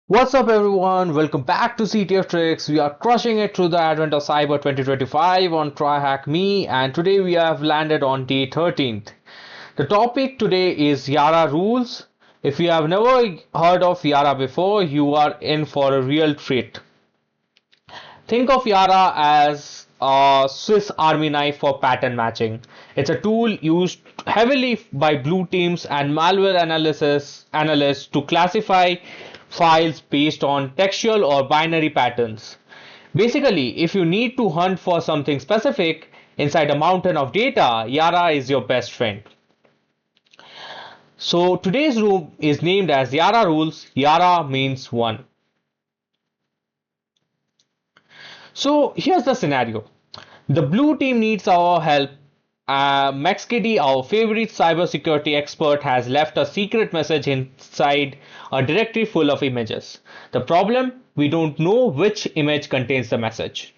What's up everyone? Welcome back to CTF Tricks. We are crushing it through the advent of Cyber 2025 on TryHackMe, and today we have landed on day 13th. The topic today is YARA Rules. If you have never heard of YARA before, you are in for a real treat. Think of YARA as a Swiss Army knife for pattern matching. It's a tool used heavily by blue teams and malware analysts to classify files based on textual or binary patterns. Basically, if you need to hunt for something specific inside a mountain of data, YARA is your best friend. So today's rule is named as YARA Rules. YARA means one. So here's the scenario. The blue team needs our help. MaxKitty, our favorite cybersecurity expert, has left a secret message inside a directory full of images. The problem? We don't know which image contains the message.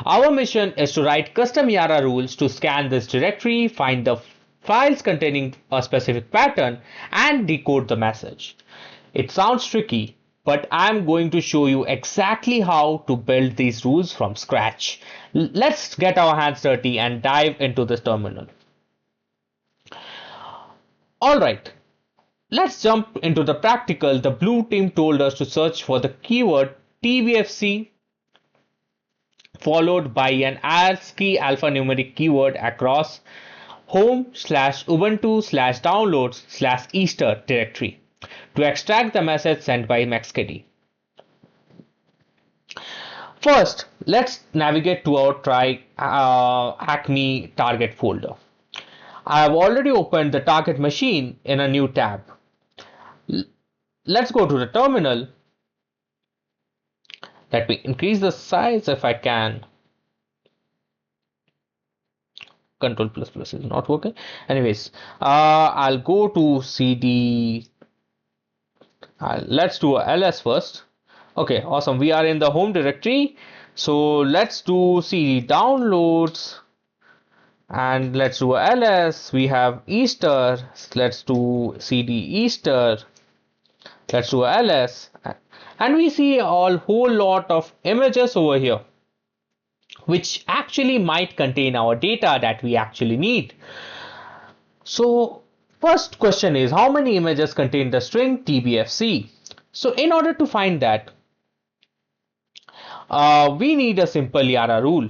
Our mission is to write custom YARA rules to scan this directory, find the files containing a specific pattern, and decode the message. It sounds tricky, but I'm going to show you exactly how to build these rules from scratch. Let's get our hands dirty and dive into this terminal. Alright, let's jump into the practical. The blue team told us to search for the keyword TBFC followed by an ASCII alphanumeric keyword across home/ubuntu/downloads/easter directory to extract the message sent by MaxKitty. First, let's navigate to our TryHackMe target folder. I have already opened the target machine in a new tab. Let's go to the terminal. Let me increase the size if I can. Control plus plus is not working. Anyways, I'll go to CD. Let's do a ls first. Okay, awesome. We are in the home directory. So let's do CD downloads and let's do a ls. We have Easter. Let's do CD Easter. Let's do a ls. And we see a whole lot of images over here, which actually might contain our data that we actually need. So first question is, how many images contain the string TBFC? So in order to find that, we need a simple YARA rule.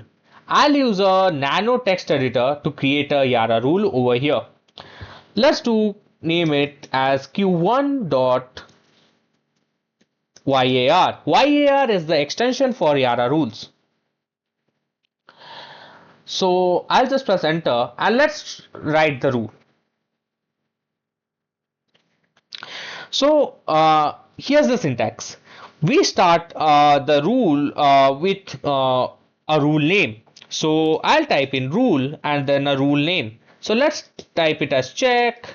I'll use a nano text editor to create a YARA rule over here. Let's name it as q1.yar. YAR is the extension for YARA rules. So I'll just press enter and let's write the rule. So here's the syntax. We start the rule with a rule name. So I'll type in rule and then a rule name. So let's type it as check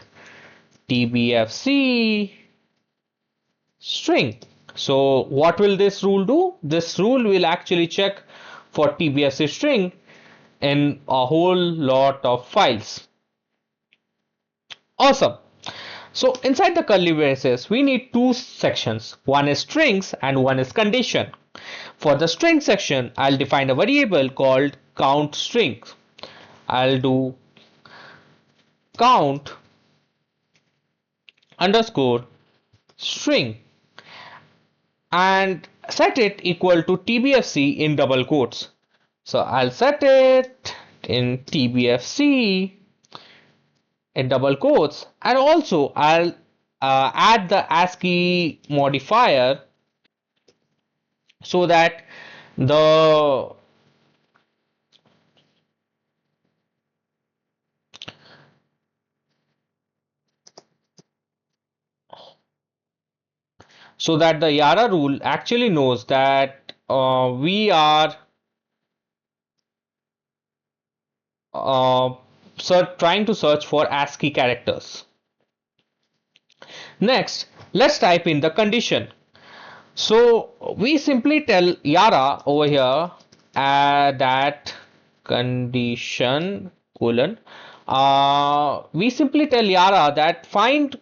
TBFC string. So what will this rule do? This rule will actually check for TBFC string in a whole lot of files. Awesome. So inside the curly braces, we need two sections. One is strings and one is condition. For the string section, I'll define a variable called count string. I'll do count underscore string and set it equal to TBFC in double quotes. So I'll set it in TBFC in double quotes, and also I'll add the ASCII modifier so that the YARA rule actually knows that we are trying to search for ASCII characters. Next, let's type in the condition. So we simply tell YARA over here that condition colon. We simply tell YARA that find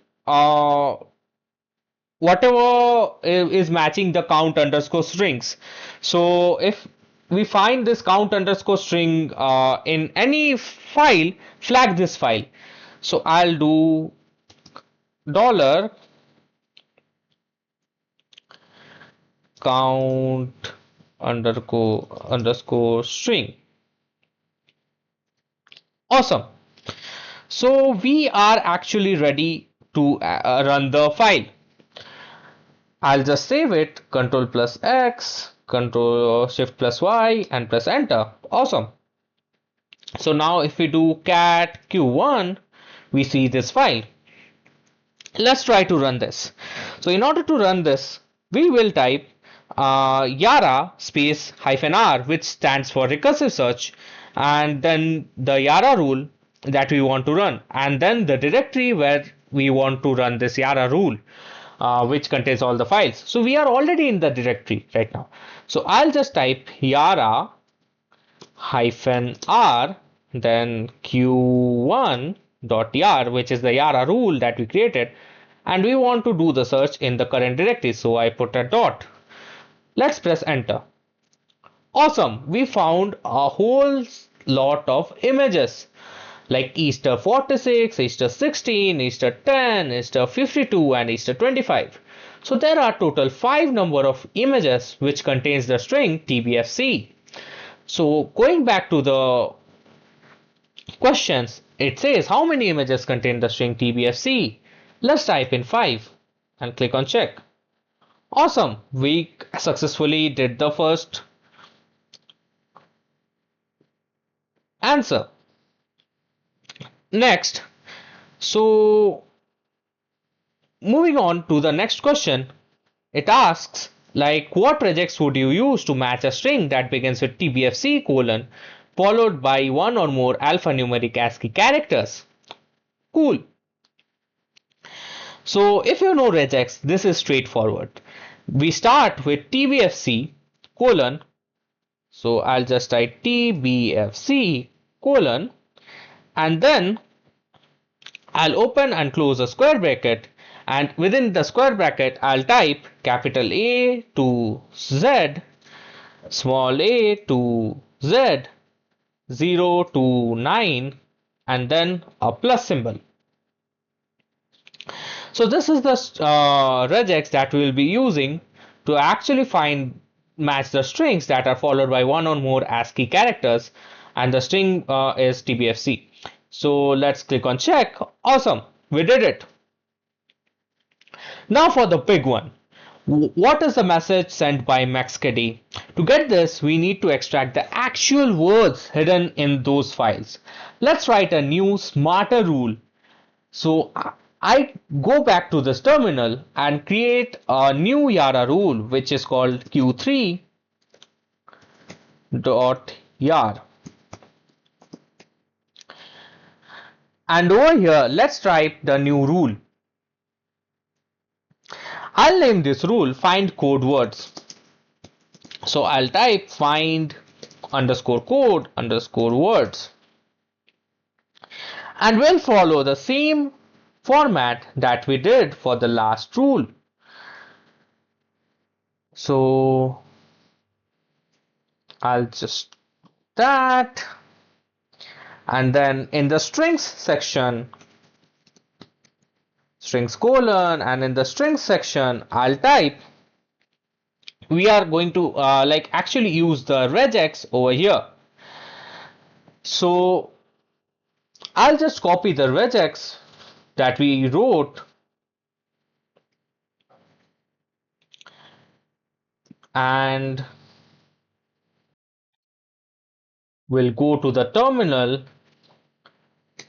whatever is matching the count underscore strings. So if we find this count underscore string in any file, flag this file. So I'll do dollar count underscore string. Awesome. So we are actually ready to run the file. I'll just save it, Control plus X, Control Shift plus Y, and press enter. Awesome. So now if we do cat q1, we see this file. Let's try to run this. So in order to run this, we will type YARA space -R, which stands for recursive search, and then the YARA rule that we want to run, and then the directory where we want to run this YARA rule, which contains all the files. So we are already in the directory right now. So I'll just type YARA -R, then q1.yar, which is the YARA rule that we created, and we want to do the search in the current directory, so I put a dot. Let's press enter. Awesome, we found a whole lot of images like Easter 46, Easter 16, Easter 10, Easter 52, and Easter 25. So there are total 5 number of images which contains the string tbfc. So going back to the questions, it says how many images contain the string tbfc. Let's type in 5 and click on check. Awesome, we successfully did the first answer. Next, so moving on to the next question, it asks like what regex would you use to match a string that begins with tbfc colon followed by one or more alphanumeric ASCII characters. Cool. So if you know regex, this is straightforward. We start with tbfc colon, so I'll just type tbfc colon, and then I'll open and close a square bracket, and within the square bracket I'll type capital A to Z, small a to Z, 0 to 9, and then a plus symbol. So this is the regex that we will be using to actually match the strings that are followed by one or more ASCII characters, and the string is tbfc. So let's click on check. Awesome, we did it. Now for the big one. What is the message sent by maxkd? To get this, we need to extract the actual words hidden in those files. Let's write a new smarter rule. So I go back to this terminal and create a new YARA rule which is called q3.yar. And over here, let's type the new rule. I'll name this rule find code words. So I'll type find underscore code underscore words. And we'll follow the same format that we did for the last rule. So I'll just that, and then in the strings section, strings colon, and in the strings section I'll type, we are going to actually use the regex over here. So I'll just copy the regex that we wrote and we'll go to the terminal,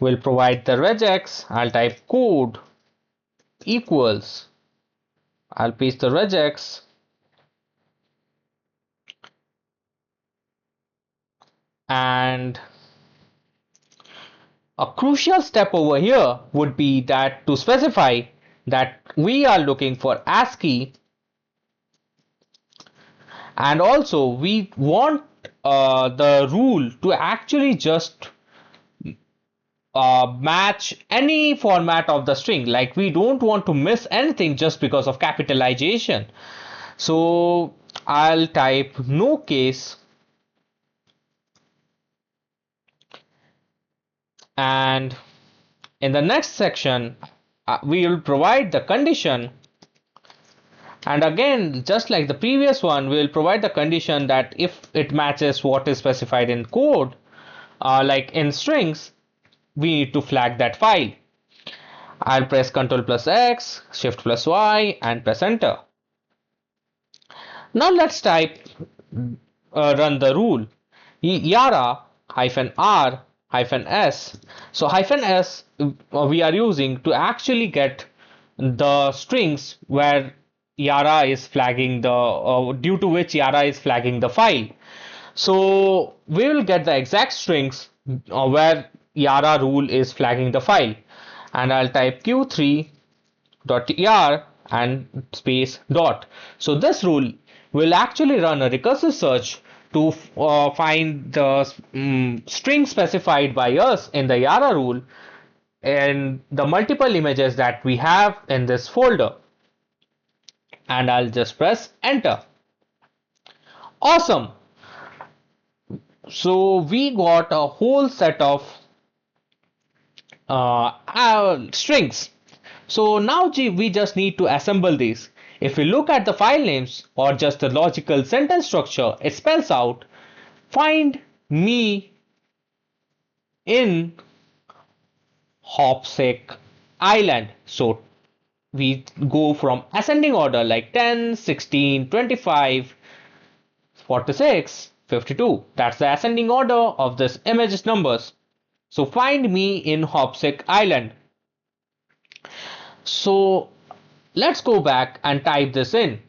we'll provide the regex, I'll type code equals, I'll paste the regex, and a crucial step over here would be that to specify that we are looking for ASCII, and also we want the rule to actually just match any format of the string. Like we don't want to miss anything just because of capitalization. So I'll type no case, and in the next section we will provide the condition. And again, just like the previous one, we will provide the condition that if it matches what is specified in code, like in strings, we need to flag that file. I'll press Ctrl plus X, Shift plus Y, and press enter. Now let's type run the rule. YARA -R -S. So -S we are using to actually get the strings where YARA is flagging the due to which YARA is flagging the file. So we will get the exact strings where YARA rule is flagging the file, and I'll type q3.yar and space dot. So this rule will actually run a recursive search to find the string specified by us in the YARA rule and the multiple images that we have in this folder. And I'll just press enter. Awesome. So we got a whole set of strings. So now we just need to assemble these. If we look at the file names or just the logical sentence structure, it spells out find me in Hopsec Island. So we go from ascending order like 10, 16, 25, 46, 52. That's the ascending order of this image numbers. So find me in Hopsec Island. So let's go back and type this in.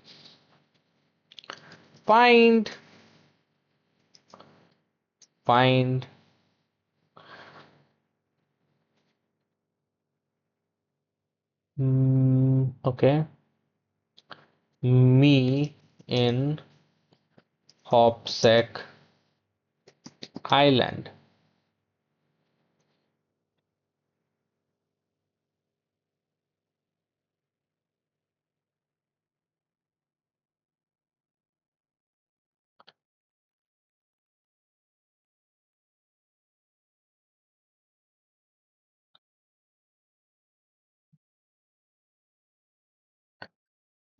Find okay, me in Hopsec Island.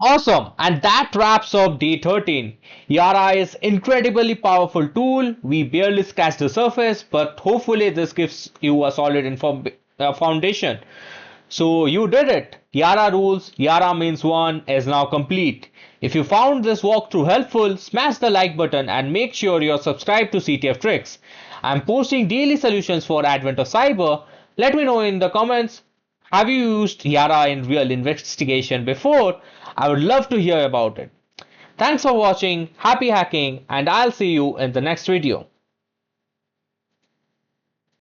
Awesome, and that wraps up day 13. YARA is incredibly powerful tool. We barely scratched the surface, but hopefully this gives you a solid foundation. So you did it. YARA rules, YARA means one is now complete. If you found this walkthrough helpful, smash the like button and make sure you're subscribed to CTF Tricks. I'm posting daily solutions for Advent of Cyber. Let me know in the comments. Have you used YARA in real investigation before? I would love to hear about it. Thanks for watching, happy hacking, and I'll see you in the next video.